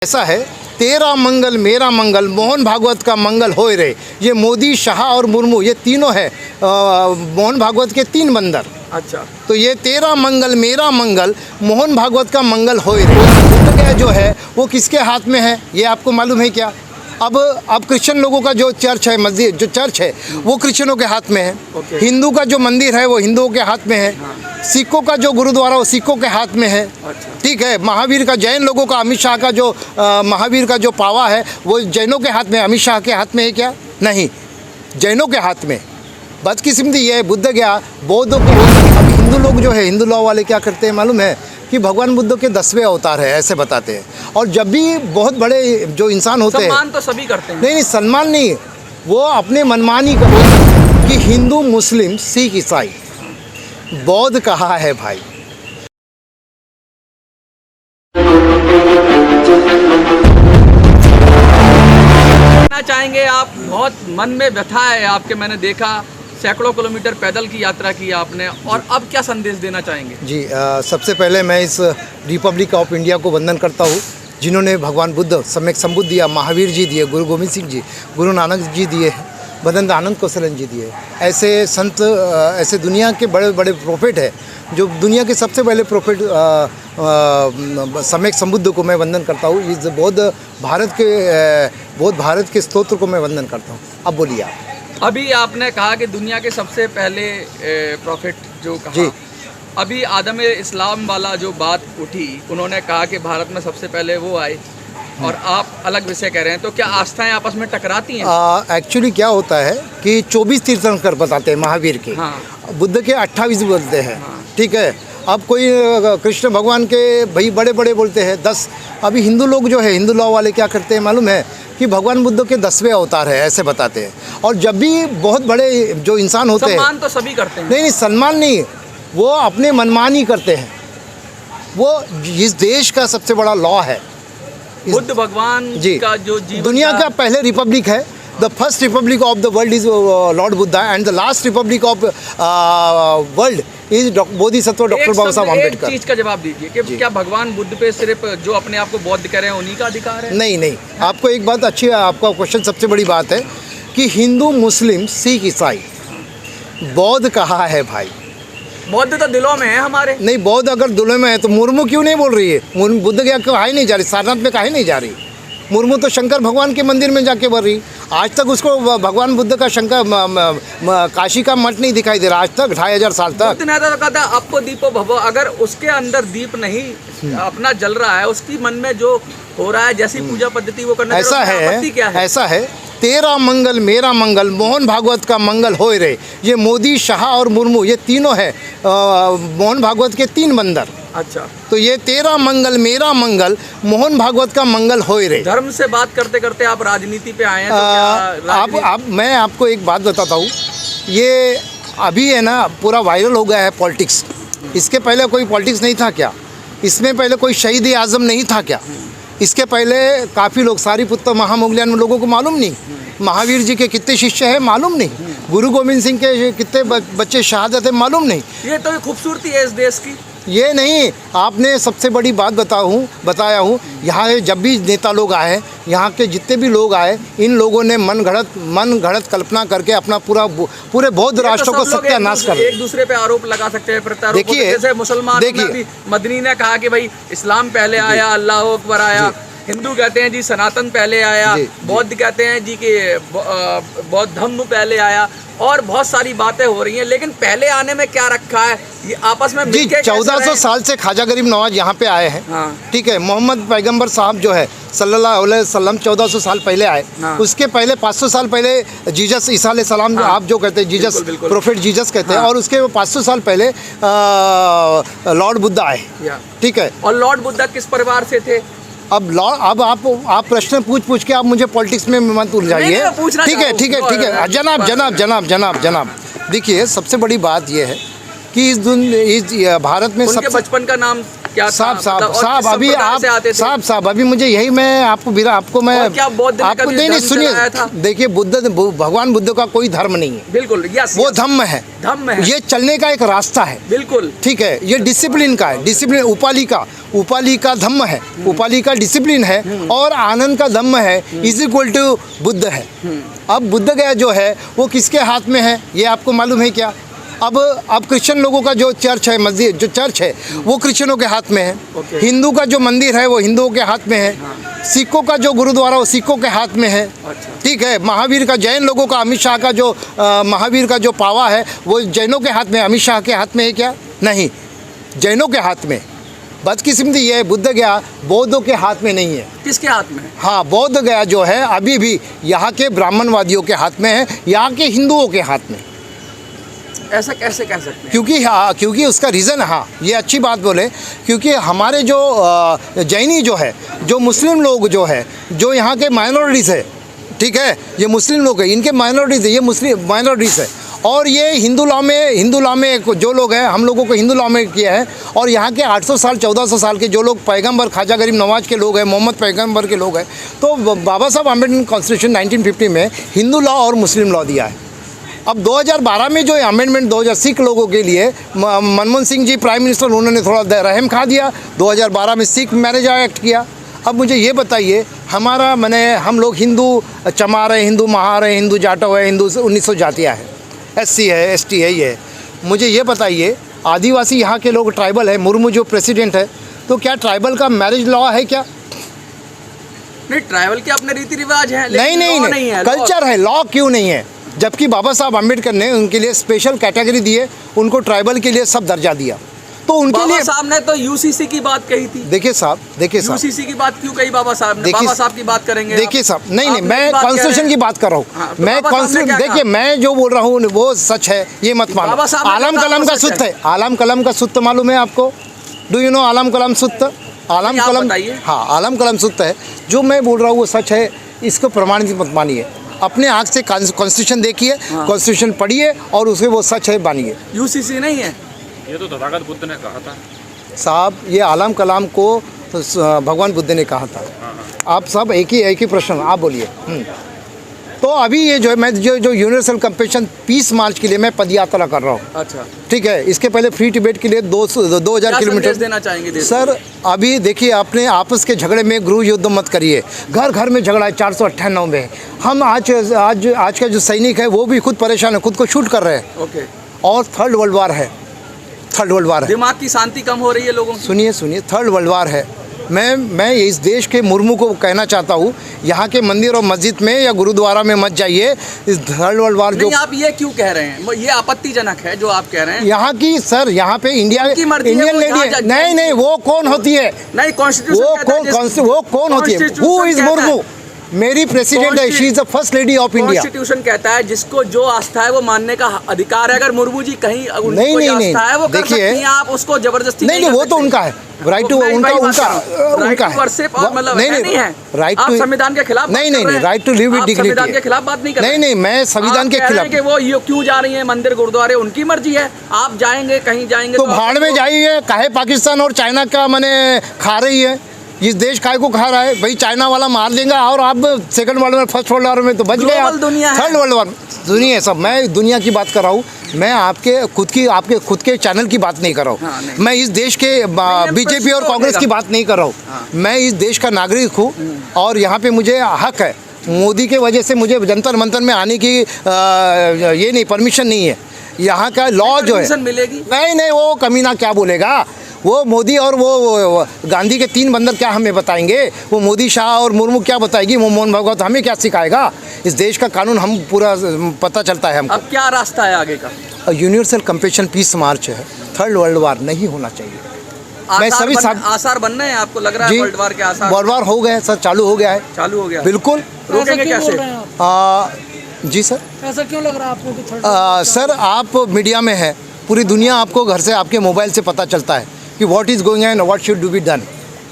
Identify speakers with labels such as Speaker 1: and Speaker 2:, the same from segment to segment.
Speaker 1: ऐसा है, तेरा मंगल मेरा मंगल मोहन भागवत का मंगल होए रे। ये मोदी, शाह और मुर्मू ये तीनों है मोहन भागवत के तीन बंदर।
Speaker 2: अच्छा,
Speaker 1: तो ये तेरा मंगल मेरा मंगल मोहन भागवत का मंगल होए रे। बुद्ध का जो है वो किसके हाथ में है ये आपको मालूम है क्या? अब क्रिश्चियन लोगों का जो चर्च है, मस्जिद जो चर्च है वो क्रिश्चियनों के हाथ में है। हिंदू का जो मंदिर है वो हिंदुओं के हाथ में है। सिखों का जो गुरुद्वारा वो सिखों के हाथ में है। ठीक है, महावीर का, जैन लोगों का, अमित शाह का जो महावीर का जो पावा है वो जैनों के हाथ में, अमित शाह के हाथ में है क्या? नहीं, जैनों के हाथ में। बदकिस्मती ये है, बुद्ध गया, बौद्धों को। अब हिंदू लोग जो है, हिंदू लॉ वाले क्या करते हैं मालूम है कि भगवान बुद्ध के 10वें अवतार है, ऐसे बताते हैं। और जब भी बहुत बड़े जो इंसान होते हैं,
Speaker 2: सम्मान तो सभी करते हैं।
Speaker 1: नहीं, सम्मान नहीं, वो अपने मनमानी करते कि हिंदू, मुस्लिम, सिख, ईसाई, बौद्ध कहाँ है भाई?
Speaker 2: चाहेंगे आप, बहुत मन में व्यथा है आपके, मैंने देखा सैकड़ों किलोमीटर पैदल की यात्रा की आपने, और अब क्या संदेश देना चाहेंगे? जी,
Speaker 1: सबसे पहले मैं इस रिपब्लिक ऑफ इंडिया को वंदन करता हूँ जिन्होंने भगवान बुद्ध, सम्यक संबुद्ध दिया, महावीर जी दिए, गुरु गोविंद सिंह जी, गुरु नानक जी दिए, भदंत आनंद कौशलन जी दिए। ऐसे संत, ऐसे दुनिया के बड़े बड़े प्रोफेट है, जो दुनिया के सबसे पहले प्रोफेट सम्यक संबुद्ध को मैं वंदन करता हूँ। इस बौद्ध भारत के स्तोत्र को मैं वंदन करता हूँ। अब बोलिए आप।
Speaker 2: अभी आपने कहा कि दुनिया के सबसे पहले प्रॉफिट जो कहा
Speaker 1: जी,
Speaker 2: अभी आदम इस्लाम वाला जो बात उठी, उन्होंने कहा कि भारत में सबसे पहले वो आए, और आप अलग विषय कह रहे हैं, तो क्या आस्थाएं आपस में टकराती हैं?
Speaker 1: एक्चुअली क्या होता है कि 24 तीर्थंकर बताते हैं महावीर के।
Speaker 2: हाँ।
Speaker 1: बुद्ध के 28 बोलते हैं।
Speaker 2: हाँ।
Speaker 1: ठीक है, अब कोई कृष्ण भगवान के भाई बड़े बड़े बोलते हैं 10। अभी हिंदू लोग जो है, हिंदू लॉ वाले क्या करते हैं मालूम है कि भगवान बुद्ध के 10वें अवतार है, ऐसे बताते हैं। और जब भी बहुत बड़े जो इंसान होते हैं,
Speaker 2: सम्मान तो सभी करते हैं।
Speaker 1: नहीं, सम्मान नहीं, वो अपने मनमानी करते हैं। वो इस देश का सबसे बड़ा लॉ है।
Speaker 2: बुद्ध भगवान
Speaker 1: जी
Speaker 2: का जो जीवन
Speaker 1: दुनिया का पहले रिपब्लिक है। The first republic of the world is lord Buddha, and the last republic of world is Bodhisattva doctor Baba Saheb Ambedkar.
Speaker 2: एक चीज का जवाब दीजिए कि क्या भगवान बुद्ध पे सिर्फ जो अपने आप को बौद्ध कह रहे हैं उन्हीं का अधिकार है?
Speaker 1: नहीं, आपको एक बात अच्छी है, आपका क्वेश्चन सबसे बड़ी बात है कि हिंदू, मुस्लिम, सिख, ईसाई, बौद्ध कहाँ है भाई?
Speaker 2: बौद्ध तो दिलों में है हमारे।
Speaker 1: नहीं, बौद्ध अगर दिलों में है तो मुर्मू क्यों नहीं बोल रही है? बुद्ध गया क्यों काहे नहीं जा रही? सारनाथ में काहे नहीं जा रही? मुर्मू तो शंकर भगवान के मंदिर में जाके बोल रही। आज तक उसको भगवान बुद्ध का काशी का मठ नहीं दिखाई दे रहा, आज तक 2500 साल तक।
Speaker 2: बुद्ध ने तो कहा था अपो दीपो भवो, अगर उसके अंदर दीप नहीं अपना जल रहा है, उसकी मन में जो हो रहा है जैसी पूजा पद्धति वो करना,
Speaker 1: ऐसा है,
Speaker 2: क्या है?
Speaker 1: ऐसा है, तेरा मंगल मेरा मंगल मोहन भागवत का मंगल होए रे। ये मोदी, शाह और मुर्मू ये तीनों है मोहन भागवत के तीन बंदर।
Speaker 2: अच्छा,
Speaker 1: तो ये तेरा मंगल मेरा मंगल मोहन भागवत का मंगल होए रे।
Speaker 2: धर्म से बात करते करते आप राजनीति पे आए हैं, तो क्या
Speaker 1: मैं आपको एक बात बताता हूँ। ये अभी है ना, पूरा वायरल हो गया है पॉलिटिक्स। इसके पहले कोई पॉलिटिक्स नहीं था क्या? इसमें पहले कोई शहीद आजम नहीं था क्या? इसके पहले काफ़ी लोग, सारीपुत्र महामोगलियान लोगों को मालूम नहीं, महावीर जी के कितने शिष्य हैं मालूम नहीं, गुरु गोविंद सिंह के कितने बच्चे शहादत है मालूम नहीं।
Speaker 2: ये तो खूबसूरती है इस देश की।
Speaker 1: ये नहीं, आपने सबसे बड़ी बात बताया हूँ, यहाँ जब भी नेता लोग आए, यहाँ के जितने भी लोग आए, इन लोगों ने मन घड़त कल्पना करके अपना पूरे बौद्ध राष्ट्रों को सत्यानाश कर,
Speaker 2: एक दूसरे पे आरोप लगा सकते हैं, प्रत्यारोप।
Speaker 1: देखिए,
Speaker 2: जैसे मुसलमान भी, मदनी ने कहा कि भाई इस्लाम पहले आया, अल्लाह अकबर आया। हिंदू कहते हैं जी सनातन पहले आया, बौद्ध कहते हैं जी कि बौद्ध धम्म पहले आया, और बहुत सारी बातें हो रही हैं। लेकिन पहले आने में क्या रखा है, ये आपस में
Speaker 1: जी 1400 साल से ख्वाजा गरीब नवाज यहाँ पे आए हैं।
Speaker 2: हाँ।
Speaker 1: ठीक है, मोहम्मद पैगंबर साहब जो है सल्लल्लाहु अलैहि वसल्लम 1400 साल पहले आए।
Speaker 2: हाँ।
Speaker 1: उसके पहले 500 साल पहले जीसस, ईसा अलैहि सलाम,
Speaker 2: हाँ।
Speaker 1: आप जो कहते हैं जीसस, प्रोफेट जीसस कहते हैं।
Speaker 2: हाँ।
Speaker 1: और उसके 500 साल पहले लॉर्ड बुद्धा आए। ठीक है,
Speaker 2: और लॉर्ड बुद्धा किस परिवार से थे?
Speaker 1: अब आप प्रश्न पूछ के आप मुझे पॉलिटिक्स में मत उलझाइए। ठीक है, जनाब, देखिए सबसे बड़ी बात यह है कि इस भारत में
Speaker 2: उनके बचपन का नाम क्या था?
Speaker 1: साहब
Speaker 2: मतलब और
Speaker 1: साहब
Speaker 2: किस
Speaker 1: अभी
Speaker 2: संप्रदाय
Speaker 1: आप
Speaker 2: से आते थे?
Speaker 1: साहब अभी मुझे यही मैं आपको मैं
Speaker 2: और क्या बौद्ध ने
Speaker 1: आपको
Speaker 2: कभी
Speaker 1: नहीं
Speaker 2: धर्म
Speaker 1: सुनिए,
Speaker 2: चलाया था?
Speaker 1: देखिए भगवान बुद्ध का कोई धर्म नहीं है,
Speaker 2: बिल्कुल, यस,
Speaker 1: वो
Speaker 2: यस,
Speaker 1: धम्म है,
Speaker 2: धम्म है,
Speaker 1: ये चलने का एक रास्ता है,
Speaker 2: बिल्कुल,
Speaker 1: ठीक है। ये डिसिप्लिन का है, डिसिप्लिन उपाली का धम्म है, उपाली का डिसिप्लिन है, और आनंद का धम्म है इज इक्वल टू बुद्ध है। अब बुद्ध गया जो है वो किसके हाथ में है ये आपको मालूम है क्या? अब क्रिश्चियन लोगों का जो चर्च है, मस्जिद जो चर्च है वो क्रिश्चियनों के हाथ में है,
Speaker 2: Okay.
Speaker 1: हिंदू का जो मंदिर है वो हिंदुओं के हाथ में है, सिखों का जो गुरुद्वारा वो सिखों के हाथ में है,
Speaker 2: अच्छा।
Speaker 1: ठीक है। महावीर का, जैन लोगों का, अमित शाह का जो महावीर का जो पावा है वो जैनों के हाथ में, अमित शाह के हाथ में है क्या? नहीं, जैनों के हाथ में। बदकिस्मती ये बुद्ध गया बौद्धों के हाथ में नहीं है।
Speaker 2: किसके हाथ में है?
Speaker 1: हाँ, बौद्ध गया जो है अभी भी यहाँ के ब्राह्मणवादियों के हाथ में है, यहाँ के हिंदुओं के हाथ में।
Speaker 2: ऐसा कैसे कह सकते हैं?
Speaker 1: क्योंकि उसका रीज़न, हाँ ये अच्छी बात बोले, क्योंकि हमारे जो जैनी जो है, जो मुस्लिम लोग जो है, जो यहाँ के माइनॉरिटीज़ है, ठीक है, ये मुस्लिम लोग हैं, इनके माइनॉरिटीज़ है, ये मुस्लिम माइनॉरिटीज़ है, और ये हिंदू लॉ में जो लोग हैं, हम लोगों को हिंदू लॉ में किया है, और यहाँ के 800 साल 1400 साल के जो लोग पैगंबर ख्वाजा गरीब नवाज के लोग हैं, मोहम्मद पैगंबर के लोग हैं, तो बाबा साहब अम्बेडकर कॉन्स्टिट्यूशन 1950 में हिंदू लॉ और मुस्लिम लॉ दिया है। अब 2012 में जो अमेंडमेंट 2000 सिख लोगों के लिए मनमोहन सिंह जी प्राइम मिनिस्टर, उन्होंने थोड़ा रहम खा दिया, 2012 में सिख मैरिज एक्ट किया। अब मुझे ये बताइए, हम लोग हिंदू चमार है, हिंदू महार है, हिंदू जाटव है, हिंदू 1900 जातियाँ हैं, SC है, ST है, ये है। मुझे ये बताइए, आदिवासी यहाँ के लोग ट्राइबल है, मुर्मू जो प्रेसिडेंट है, तो क्या ट्राइबल का मैरिज लॉ है क्या?
Speaker 2: नहीं, ट्राइबल के अपने रीति रिवाज हैं,
Speaker 1: नहीं, कल्चर है, लॉ क्यों नहीं है? जबकि बाबा साहब अम्बेडकर ने उनके लिए स्पेशल कैटेगरी दिए, उनको ट्राइबल के लिए सब दर्जा दिया, तो उनके लिए
Speaker 2: बाबा साहब ने तो UCC की बात कही थी।
Speaker 1: देखिए साहब
Speaker 2: UCC की बात क्यों कही बाबा साहब ने? बाबा साहब की बात करेंगे?
Speaker 1: देखिए साहब, नहीं, मैं कॉन्स्टिट्यूशन की बात कर रहा हूँ, मैं कॉन्स्टिट्यूशन, देखिए मैं जो बोल रहा हूँ वो सच है, ये मत मानो। आलम कलम का सुत्त है, आलम कलम का सुत्त मालूम है आपको? डू यू नो आलम कलम सुत्त? आलम कलम, हाँ, आलम कलम सुत्त है, जो मैं बोल रहा हूँ वो सच है, इसको प्रमाणित मत मानिए, अपने आँख से कॉन्स्टिट्यूशन देखिए, कॉन्स्टिट्यूशन पढ़िए और उसे वो सच है मानिए।
Speaker 2: UCC नहीं है,
Speaker 3: ये तो तथागत बुद्ध ने कहा था
Speaker 1: साहब, ये आलम कलाम को भगवान बुद्ध ने कहा था। आप सब एक ही प्रश्न आप बोलिए। तो अभी ये जो है, मैं जो यूनिवर्सल कंपेशन पीस मार्च के लिए मैं पदयात्रा कर रहा हूँ, अच्छा, ठीक है। इसके पहले फ्री टिबेट के लिए 2000 किलोमीटर
Speaker 2: देना चाहेंगे
Speaker 1: सर? अभी देखिए, अपने आपस के झगड़े में गृह युद्ध मत करिए, घर घर में झगड़ा है, 498 में हम आज का जो सैनिक है वो भी खुद परेशान है, खुद को शूट कर रहे हैं,
Speaker 2: ओके,
Speaker 1: और थर्ड वर्ल्ड वार है,
Speaker 2: दिमाग की शांति कम हो रही है लोगों की।
Speaker 1: सुनिए, थर्ड वर्ल्ड वार है। मैं इस देश के मुर्मू को कहना चाहता हूँ, यहाँ के मंदिर और मस्जिद में या गुरुद्वारा में मत जाइए। इस थर्ड वर्ल्ड वार जो
Speaker 2: आप ये क्यों कह रहे हैं, ये आपत्तिजनक है जो आप कह रहे हैं।
Speaker 1: यहाँ की सर, यहाँ पे इंडियन लेडी, नहीं, वो कौन होती है?
Speaker 2: नहीं, कॉन्स्टिट्यूशन
Speaker 1: वो कौन होती है? Who is Murmu? मेरी प्रेसिडेंट है, she is the first lady of India.
Speaker 2: Constitution कहता है जिसको जो आस्था है वो मानने का अधिकार है। अगर मुर्मू जी कहीं
Speaker 1: नहीं,
Speaker 2: आस्था है वो कर सकती हैं, आप उसको जबरदस्ती
Speaker 1: नहीं, वो तो उनका है, राइट टू, उनका है,
Speaker 2: नहीं है, राइट टू, संविधान के खिलाफ
Speaker 1: नहीं, right to live with dignity,
Speaker 2: संविधान के खिलाफ बात नहीं कर रहे।
Speaker 1: नहीं, मैं संविधान के खिलाफ
Speaker 2: कि वो क्यों जा रही है मंदिर गुरुद्वारे, उनकी मर्जी है, आप जाएंगे कहीं जाएंगे
Speaker 1: तो भाड़ में जाइए। काहे पाकिस्तान और चाइना का खा रही है? इस देश काय को खा रहा है भाई? चाइना वाला मार देगा और आप second world war, first world war में तो बच गए आप। थर्ड वर्ल्ड वार दुनिया है सब, मैं दुनिया की बात कर रहा हूँ, मैं आपके खुद के चैनल की बात नहीं कर रहा हूँ, मैं इस देश के बीजेपी और कांग्रेस की बात नहीं कर रहा हूँ, मैं इस देश का नागरिक हूँ और यहाँ पे मुझे हक है। मोदी के वजह से मुझे जंतर मंतर में आने की ये नहीं, परमिशन नहीं है। यहाँ का लॉ जो है,
Speaker 2: मिलेगी
Speaker 1: नहीं, वो कमीना क्या बोलेगा? वो मोदी और वो गांधी के 3 बंदर क्या हमें बताएंगे? वो मोदी, शाह और मुर्मू क्या बताएगी? वो मोहन भागवत हमें क्या सिखाएगा? इस देश का कानून हम पूरा पता चलता है हमको।
Speaker 2: अब क्या रास्ता है आगे का?
Speaker 1: यूनिवर्सल कंपेशन पीस मार्च है, थर्ड वर्ल्ड वार नहीं होना चाहिए। मैं सभी
Speaker 2: आसार बन रहे हैं, आपको लग रहा है वर्ल्ड वार के आसार?
Speaker 1: वर्ल्ड वार हो गए सर, चालू हो गया है, बिल्कुल।
Speaker 2: रोकेंगे कैसे?
Speaker 1: जी सर,
Speaker 4: ऐसा क्यों लग रहा है आपको?
Speaker 1: सर, आप मीडिया में है, पूरी दुनिया आपको घर से आपके मोबाइल से पता चलता है कि what is going and what should do be done,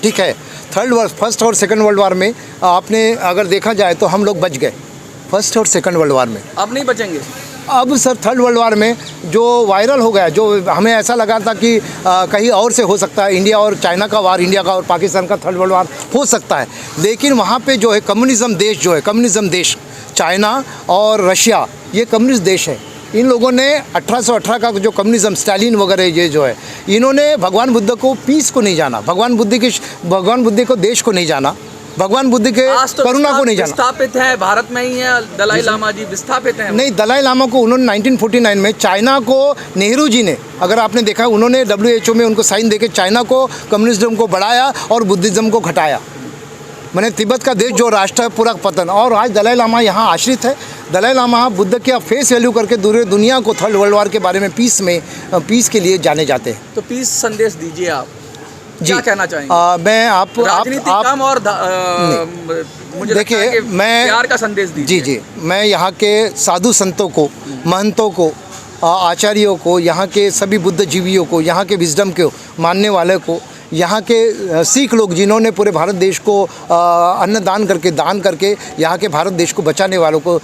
Speaker 1: ठीक है। फर्स्ट और सेकंड वर्ल्ड वार में आपने अगर देखा जाए तो हम लोग बच गए, फर्स्ट और सेकंड वर्ल्ड वार में।
Speaker 2: अब नहीं बचेंगे?
Speaker 1: अब सर थर्ड वर्ल्ड वार में जो वायरल हो गया, जो हमें ऐसा लगा था कि कहीं और से हो सकता है, इंडिया और चाइना का वार, इंडिया का और पाकिस्तान का थर्ड वर्ल्ड वार हो सकता है, लेकिन वहाँ पे जो है कम्युनिज़्म देश जो है, कम्युनिज़्म देश चाइना और रशिया, ये कम्युनिस्ट देश है। इन लोगों ने 1818 का जो कम्युनिज़्म, स्टालिन वगैरह ये जो है, इन्होंने भगवान बुद्ध को पीस को नहीं जाना, भगवान बुद्ध को देश को नहीं जाना, भगवान बुद्ध के करुणा को नहीं जाना।
Speaker 2: विस्थापित है भारत में ही है दलाई लामा जी, विस्थापित हैं।
Speaker 1: नहीं, दलाई लामा को उन्होंने 1949 में चाइना को नेहरू जी ने, अगर आपने देखा, उन्होंने WHO में उनको साइन देके चाइना को, कम्युनिज्म को बढ़ाया और बुद्धिज़्म को घटाया। मैंने तिब्बत का देश जो राष्ट्र है पूरा पतन, और आज दलाई लामा यहाँ आश्रित है। दलाई लामा बुद्ध के फेस वैल्यू करके पूरे दुनिया को थर्ड वर्ल्ड वार के बारे में पीस के लिए जाने जाते हैं।
Speaker 2: तो पीस संदेश दीजिए आप, क्या कहना चाहेंगे?
Speaker 1: मैं
Speaker 2: राजनीति कम और मुझे
Speaker 1: देखिए,
Speaker 2: लगता है कि
Speaker 1: मैं
Speaker 2: प्यार का संदेश दीजिए।
Speaker 1: जी, मैं यहाँ के साधु संतों को, महंतों को, आचार्यों को, यहाँ के सभी बुद्धिजीवियों को, यहाँ के विजडम को मानने वाले को, यहाँ के सिख लोग जिन्होंने पूरे भारत देश को अन्नदान करके, दान करके यहाँ के भारत देश को बचाने वालों को,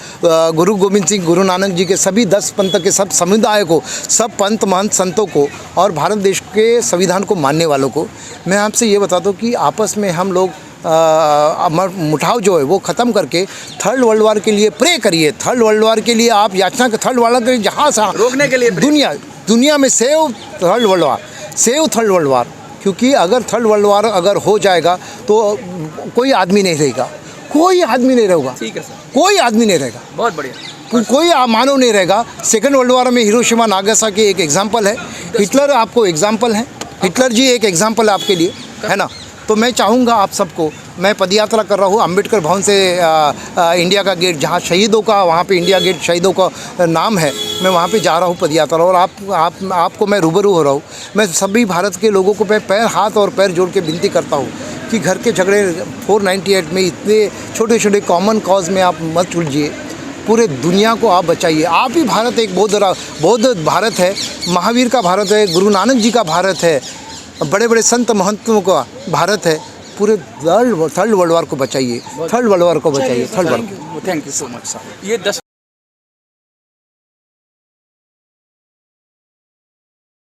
Speaker 1: गुरु गोविंद सिंह, गुरु नानक जी के सभी 10 पंथ के सब समुदाय को, सब पंथ महंत संतों को और भारत देश के संविधान को मानने वालों को मैं आपसे ये बता दूँ कि आपस में हम लोग मुठाव जो है वो ख़त्म करके थर्ड वर्ल्ड वार के लिए प्रे करिए। थर्ड वर्ल्ड वार के लिए आप याचना के, थर्ड वर्ल्ड वार जहाँ से
Speaker 2: रोकने के लिए
Speaker 1: दुनिया में save third world war, save third world war, क्योंकि अगर थर्ड वर्ल्ड वार अगर हो जाएगा तो कोई आदमी नहीं रहेगा, कोई आदमी नहीं रहेगा।
Speaker 2: ठीक है सर,
Speaker 1: कोई आदमी नहीं रहेगा,
Speaker 2: बहुत बढ़िया,
Speaker 1: कोई मानव नहीं रहेगा। सेकेंड वर्ल्ड वार में हिरोशिमा नागासाकी एक एग्जाम्पल है, हिटलर आपको एग्जाम्पल है, हिटलर जी एक एग्जाम्पल है आपके लिए, है ना। तो मैं चाहूँगा आप सबको, मैं पदयात्रा कर रहा हूँ अम्बेडकर भवन से इंडिया का गेट, जहाँ शहीदों का, वहाँ पे इंडिया गेट शहीदों का नाम है, मैं वहाँ पे जा रहा हूँ पदयात्रा, और आपको मैं रूबरू हो रहा हूँ। मैं सभी भारत के लोगों को मैं हाथ और पैर जोड़ के विनती करता हूँ कि घर के झगड़े 498 में इतने छोटे छोटे कॉमन कॉज में आप मत उलझिए, पूरे दुनिया को आप बचाइए। आप ही भारत एक बौद्ध भारत है, महावीर का भारत है, गुरु नानक जी का भारत है, बड़े बड़े संत महंतों का भारत है। पूरे थर्ड वर्ल्ड वार को बचाइए, थर्ड वर्ल्ड वार को बचाइए, third world.
Speaker 2: Thank you so much sir. ये 10